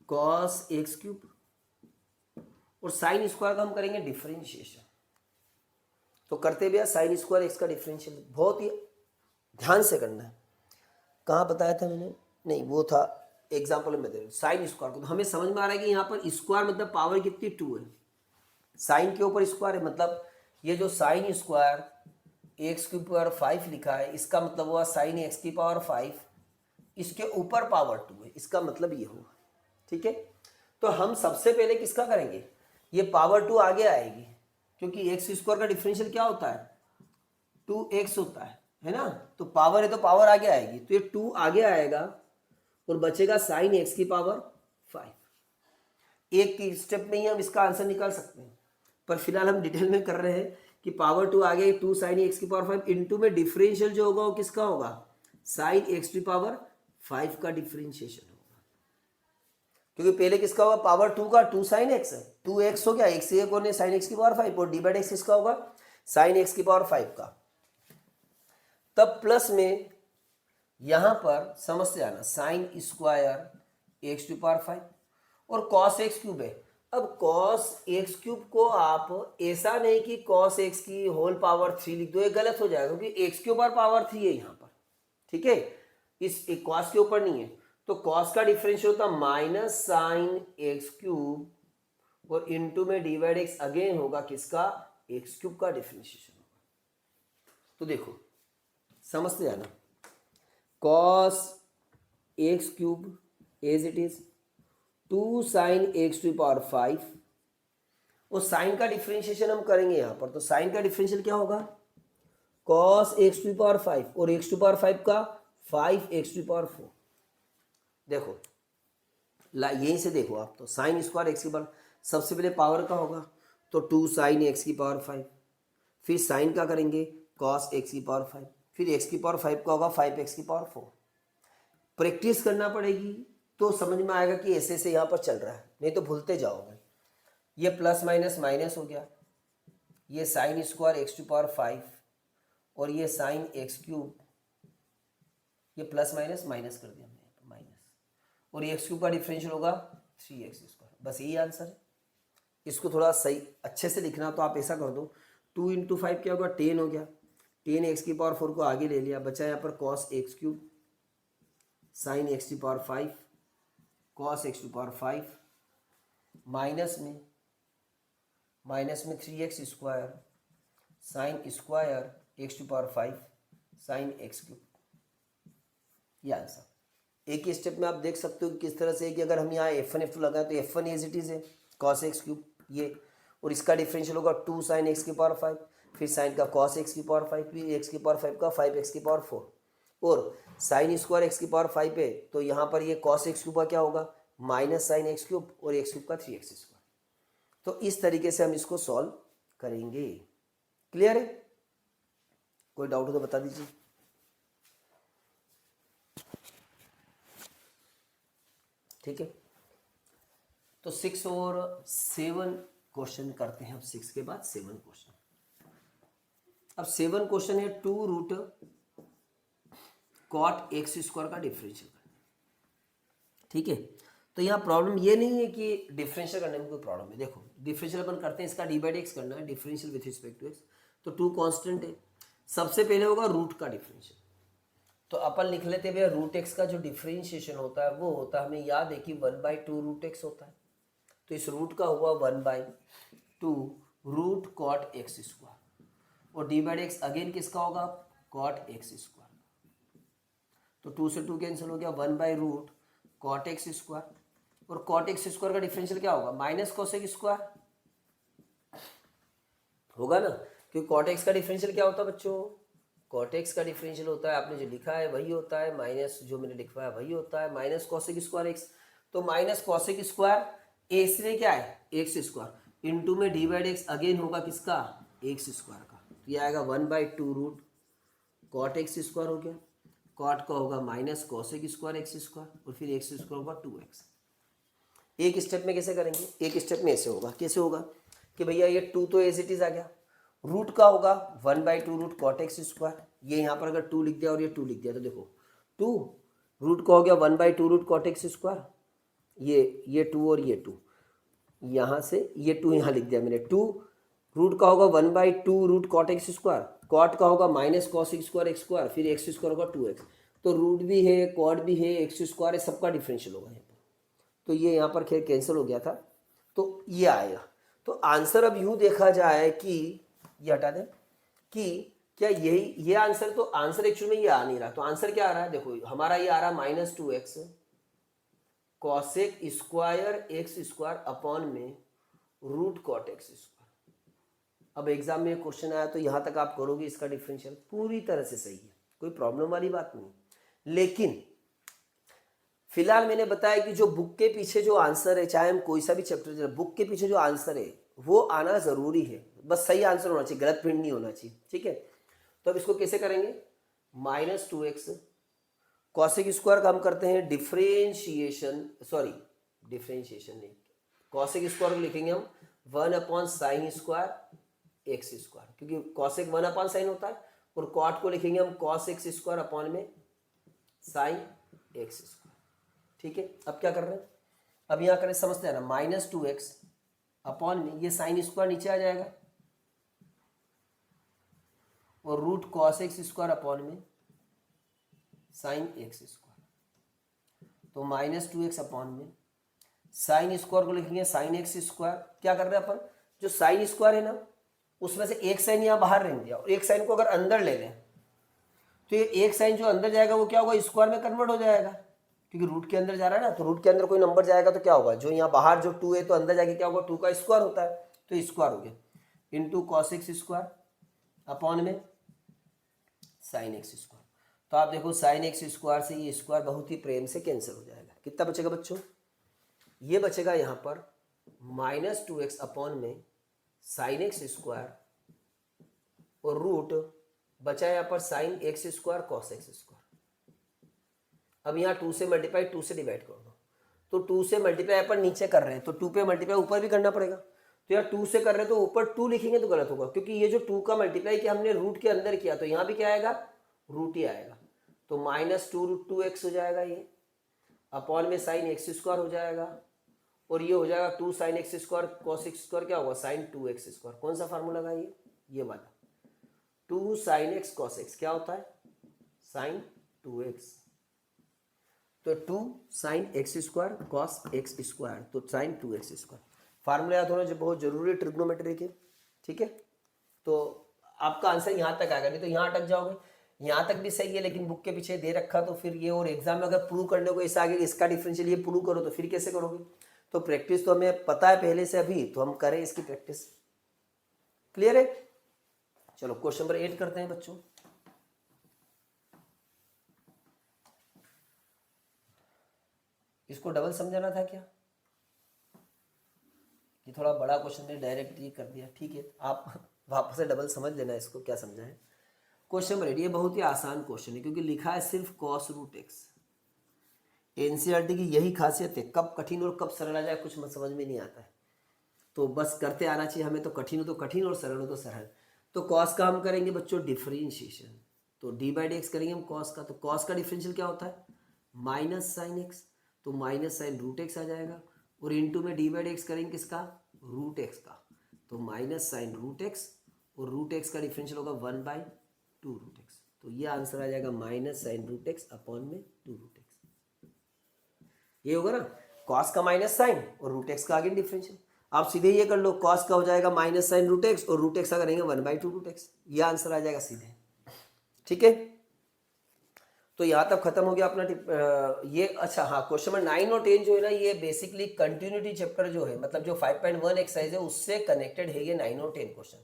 cos x क्यूब और साइन स्क्वायर का हम करेंगे डिफरेंशिएशन। तो करते भैया साइन स्क्वायर एक्स का डिफरेंशियल, बहुत ही ध्यान से करना है। कहाँ बताया था मैंने, नहीं वो था एग्जाम्पल में दे रहा हूँ। साइन स्क्वायर को तो हमें समझ में आ रहा है कि यहाँ पर स्क्वायर मतलब पावर कितनी 2 है, साइन के ऊपर स्क्वायर है, मतलब ये जो साइन स्क्वायर एक्स की पावर 5 लिखा है, इसका मतलब हुआ साइन एक्स की पावर 5, इसके ऊपर पावर 2 है, इसका मतलब ये होगा। ठीक है, तो हम सबसे पहले किसका करेंगे, ये पावर 2 आगे आएगी, क्योंकि एक्स स्क्वायर का डिफरेंशियल क्या होता है, 2x होता है ना। तो पावर है तो पावर आगे आएगी, तो ये 2 आगे आएगा और बचेगा साइन एक्स की पावर 5। एक स्टेप में ही हम इसका आंसर निकाल सकते हैं, पर फिलहाल हम डिटेल में कर रहे हैं कि पावर 2 आ गया, 2 साइन एक्स की पावर 5 इंटू में डिफरेंशियल जो होगा वो किसका होगा, साइन एक्स की पावर 5 का डिफरेंशिएशन होगा। क्योंकि पहले किसका होगा, पावर 2 का 2 साइन एक्स है, 2x हो गया, एक्स से एक और साइन एक्स की पावर 5, और डी बाई एक्स किसका होगा, साइन एक्स की पावर 5 का। तब प्लस में यहां पर समझ से आना sine square x to power 5 और कॉस एक्स क्यूब है। अब कॉस एक्स क्यूब को आप ऐसा नहीं कि कॉस एक्स की होल पावर 3 लिख दो, ये गलत हो जाएगा, क्योंकि एक्स के ऊपर पावर 3 है यहाँ पर। ठीक है, इस एक कॉस के ऊपर नहीं है, तो कॉस का डिफरेंशियल होता माइनस साइन एक्स क्यूब और इंटू में डिवाइड एक्स अगेन होगा किसका, एक्स क्यूब का डिफरेंशिएशन होगा। तो देखो समझते जाना, cos x cube as it is 2 sine x to power 5, और साइन का डिफरेंशिएशन हम करेंगे यहाँ पर, तो साइन का डिफरेंशियल क्या होगा, कॉस एक्स टू पावर 5 और एक्स टू पावर 5 का 5x टू पावर 4। देखो यहीं से देखो आप, तो साइन स्क्वायर एक्स की पावर सबसे पहले पावर का होगा तो 2 साइन एक्स की पावर 5, फिर साइन का करेंगे कॉस एक्स की पावर 5, फिर एक्स की पावर 5 का होगा 5x की पावर 4। प्रैक्टिस करना पड़ेगी तो समझ में आएगा कि ऐसे ऐसे यहाँ पर चल रहा है, नहीं तो भूलते जाओगे। ये प्लस माइनस माइनस हो गया, ये sine square x to power 5 और ये साइन एक्स क्यूब, ये प्लस माइनस माइनस कर दिया हमने माइनस, और ये एक्स क्यूब का डिफरेंशियल होगा 3x स्क्वायर। बस यही आंसर है। इसको थोड़ा सही अच्छे से लिखना तो आप ऐसा कर दो, 2 इंटू 5 क्या होगा 10 हो गया, 10x की पावर 4 को आगे ले लिया, बचा यहाँ पर cos x cube sine x की पावर 5 कॉस एक्स की पावर 5 माइनस में 3x square sine square x to power 5 sine x cube. ये आंसर। एक ही स्टेप में आप देख सकते हो कि किस तरह से कि अगर हम यहाँ F1 F2 लगाएं तो F1 एज इट इज है कॉस एक्स क्यूब ये, और इसका डिफरेंशियल होगा 2 साइन एक्स की पावर 5, फिर साइन का कॉस एक्स की पावर 5, फिर एक्स की पावर 5 का 5x की पावर 4, और साइन स्क्वायर एक्स की पावर 5 है तो यहाँ पर ये कॉस एक्स क्यूब का क्या होगा माइनस साइन एक्स क्यूब और एक्स क्यूब का 3x स्क्वायर। तो इस तरीके से हम इसको सॉल्व करेंगे। क्लियर है? कोई डाउट हो तो बता दीजिए। ठीक है, तो 6 और 7 क्वेश्चन करते हैं। अब 6 के बाद 7 क्वेश्चन। अब 7 क्वेश्चन है 2 रूट कॉट एक्स स्क्वायर का डिफरेंशियल करना। ठीक है, तो यहाँ प्रॉब्लम ये नहीं है कि डिफरेंशियल करने में कोई प्रॉब्लम है। देखो डिफरेंशियल अपन करते हैं, इसका डी बाई डी एक्स करना है, differential with respect to x. तो 2 कांस्टेंट है, सबसे पहले होगा रूट का डिफरेंशियल। तो अपन लिख लेते भैया रूट एक्स का जो डिफरेंशिएशन होता है वो होता है, हमें याद है कि 1/2 रूट एक्स होता है। तो इस रूट का हुआ 1/2 रूट कॉट एक्स स्क्वायर, और डी बाई एक्स अगेन किसका होगा कॉट एक्स स्क्वायर। तो 2 से 2 कैंसिल हो गया, 1/रूट कॉट एक्स स्क्वायर, और कॉट एक्स स्क्वायर का डिफरेंशियल क्या होगा माइनस कोसेक स्क्वायर होगा ना, क्योंकि कॉट एक्स का डिफरेंशियल क्या होता है बच्चों, कॉट एक्स का डिफरेंशियल होता है आपने जो लिखा है वही होता है, माइनस जो मैंने लिखवाया वही होता है माइनस कोसेक स्क्वायर एक्स। तो माइनस कोसेक स्क्वायर एक्स में क्या है एक्स स्क्वायर, इंटू में डी बाई एक्स अगेन होगा किसका एक्स स्क्वायर का। तो ये आएगा 1/2 रूट कॉट एक्स स्क्वायर हो गया, कॉट का होगा minus cosec square x square, और फिर एक्स स्क्वायर होगा 2x। एक स्टेप में कैसे करेंगे, एक स्टेप में ऐसे होगा, कैसे होगा कि भैया ये 2 तो एज इट इज आ गया, रूट का होगा 1/2 रूट कॉट एक्स स्क्वायर। ये यहाँ पर अगर 2 लिख दिया और ये 2 लिख दिया तो देखो 2 रूट का हो गया 1/2 रूट कॉट एक्स स्क्वायर, ये 2 और ये 2, यहाँ से ये 2 यहाँ लिख दिया मैंने। 2 रूट का होगा 1/2 root cot x square, cot का होगा minus cos square x square, फिर एक्स स्क्वायर होगा 2x। तो रूट भी है कॉट भी है एक्स स्क्वायर है, सबका डिफरेंशियल होगा यहाँ पर। तो ये यहाँ पर खैर कैंसिल हो गया था, तो ये आएगा। तो आंसर अब यूँ देखा जाए कि ये हटा दें कि क्या यही ये आंसर, तो आंसर एक्चुअली में ये आ नहीं रहा। तो आंसर क्या आ रहा है देखो, हमारा ये आ रहा है -2x cosec square x square upon में रूट कॉट एक्स स्क्वायर। अब एग्जाम में क्वेश्चन आया तो यहाँ तक आप करोगे, इसका डिफरेंशियल पूरी तरह से सही है, कोई प्रॉब्लम वाली बात नहीं। लेकिन फिलहाल मैंने बताया कि जो बुक के पीछे जो आंसर है, चाहे हम कोई सा भी चैप्टर, बुक के पीछे जो आंसर है वो आना जरूरी है, बस सही आंसर होना चाहिए, गलत प्रिंट नहीं होना चाहिए। ठीक है, तो अब इसको कैसे करेंगे, -2x कॉसेक स्क्वायर का हम करते हैं डिफरेंशिएशन, सॉरी डिफरेंशिएशन नहीं, कॉसेक स्क्वायर को लिखेंगे हम 1/sin स्क्वायर एक्स स्क्वायर, क्योंकि कॉसेक 1/sin होता है, और कॉट को लिखेंगे हम cos एक्स स्क्वायर अपॉन में sin एक्स स्क्वायर। ठीक है, अब क्या कर रहे हैं, अब यहाँ करें समझते हैं ना, -2x अपॉन में ये साइन स्क्वायर नीचे आ जाएगा, और root cos x square upon में साइन एक्स स्क्वायर। तो -2x अपॉन में साइन स्क्वायर को लिखेंगे साइन एक्स स्क्वायर। क्या कर रहे हैं अपन, जो साइन स्क्वायर है ना उसमें से एक साइन यहाँ बाहर रह दिया, और एक साइन को अगर अंदर ले लें तो ये एक साइन जो अंदर जाएगा वो क्या होगा स्क्वायर में कन्वर्ट हो जाएगा, क्योंकि रूट के अंदर जा रहा है ना, तो रूट के अंदर कोई नंबर जाएगा तो क्या होगा, जो यहाँ बाहर जो 2 है तो अंदर जाके क्या होगा 2 का स्क्वायर होता है, तो स्क्वायर हो गया into cos x square upon में साइन एक्स स्क्वायर। तो आप देखो साइन एक्स स्क्वायर से ये स्क्वायर बहुत ही प्रेम से कैंसिल हो जाएगा। कितना बचेगा बच्चों? ये बचेगा यहाँ पर -2x अपॉन में साइन एक्स स्क्वायर और रूट बचा यहाँ पर sign x square cos x square. अब यहाँ 2 से मल्टीप्लाई 2 से डिवाइड कर दो, तो 2 से मल्टीप्लाई पर नीचे कर रहे हैं तो 2 पे मल्टीप्लाई ऊपर भी करना पड़ेगा। तो यहाँ 2 से कर रहे हैं तो ऊपर 2 लिखेंगे तो गलत होगा, क्योंकि ये जो 2 का मल्टीप्लाई किया हमने रूट के अंदर किया, तो यहाँ भी क्या आएगा? रूट ही आएगा। तो -2√2x हो जाएगा ये, अपॉन में साइन एक्स स्क्वायर हो जाएगा, और ये हो जाएगा 2 sine x square cos x square क्या होगा? Sine 2x square. कौन सा फार्मूला लगा? ये वाला 2 साइन एक्स कॉस एक्स क्या होता है? Sign 2x। तो 2 sine x square cos x square, तो साइन 2x स्क्वायर। फार्मूला याद होना जो बहुत जरूरी है ट्रिग्नोमेट्री के, ठीक है। तो आपका आंसर यहाँ तक आएगा, नहीं तो यहाँ अटक जाओगे। यहाँ तक भी सही है, लेकिन बुक के पीछे दे रखा तो फिर ये, और एग्जाम में अगर प्रूव करने को ऐसा आगे इसका डिफरेंशियल ये प्रूव करो तो फिर कैसे करोगे? तो प्रैक्टिस तो हमें पता है पहले से, अभी तो हम करें इसकी प्रैक्टिस। क्लियर है? चलो क्वेश्चन नंबर 8 करते हैं बच्चों। इसको डबल समझाना था क्या? ये थोड़ा बड़ा क्वेश्चन है, डायरेक्ट ये कर दिया, ठीक है। आप वापस से डबल समझ लेना इसको क्या समझा है। क्वेश्चन नंबर 8 ये बहुत ही आसान क्वेश्चन है, क्योंकि लिखा है सिर्फ कॉस रूट एक्स। एनसीईआरटी की यही खासियत है, कब कठिन और कब सरल आ जाए कुछ समझ में नहीं आता है। तो बस करते आना चाहिए हमें, तो कठिन हो तो कठिन और सरल हो तो सरल। तो कॉस का हम करेंगे बच्चों डिफरेंशिएशन, तो d/dx करेंगे हम कॉस का। तो कॉस का डिफरेंशियल क्या होता है? माइनस साइन एक्स, तो माइनस साइन रूट एक्स आ जाएगा, और इंटू में d/dx करेंगे किसका? रूट एक्स का, तो माइनस साइन रूट एक्स, और रूट एक्स का डिफरेंशियल होगा 1/2 रूट एक्स। तो ये आंसर आ जाएगा minus sine root x upon में 2 रूट एक्स। ये होगा ना, कॉस का माइनस साइन और रूट एक्स का आगे डिफरेंशियल। आप सीधे ये कर लो, कॉस का हो जाएगा माइनस साइन रूट एक्स, और रूट एक्स का करेंगे 1/2 रूट एक्स। ये आंसर आ जाएगा सीधे, ठीक है। तो यहाँ तक खत्म हो गया अपना ये। अच्छा हाँ, क्वेश्चन नंबर 9 और 10 जो है ना, ये बेसिकली कंटिन्यूटी चैप्टर जो है, मतलब जो 5.1 एक्सरसाइज है उससे कनेक्टेड है ये 9 और 10 क्वेश्चन।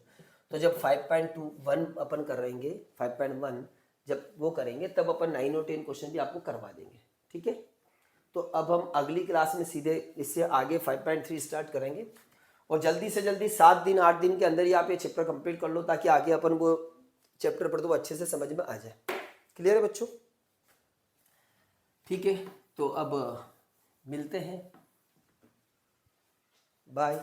तो जब 5.1 अपन कर रहेंगे, 5.1 जब वो करेंगे तब अपन 9 और 10 क्वेश्चन भी आपको करवा देंगे, ठीक है। तो अब हम अगली क्लास में सीधे इससे आगे 5.3 स्टार्ट करेंगे, और जल्दी से जल्दी 7 दिन 8 दिन के अंदर ही आप ये चैप्टर कंप्लीट कर लो, ताकि आगे अपन वो चैप्टर पर तो अच्छे से समझ में आ जाए। क्लियर है बच्चों? ठीक है, तो अब मिलते हैं, बाय।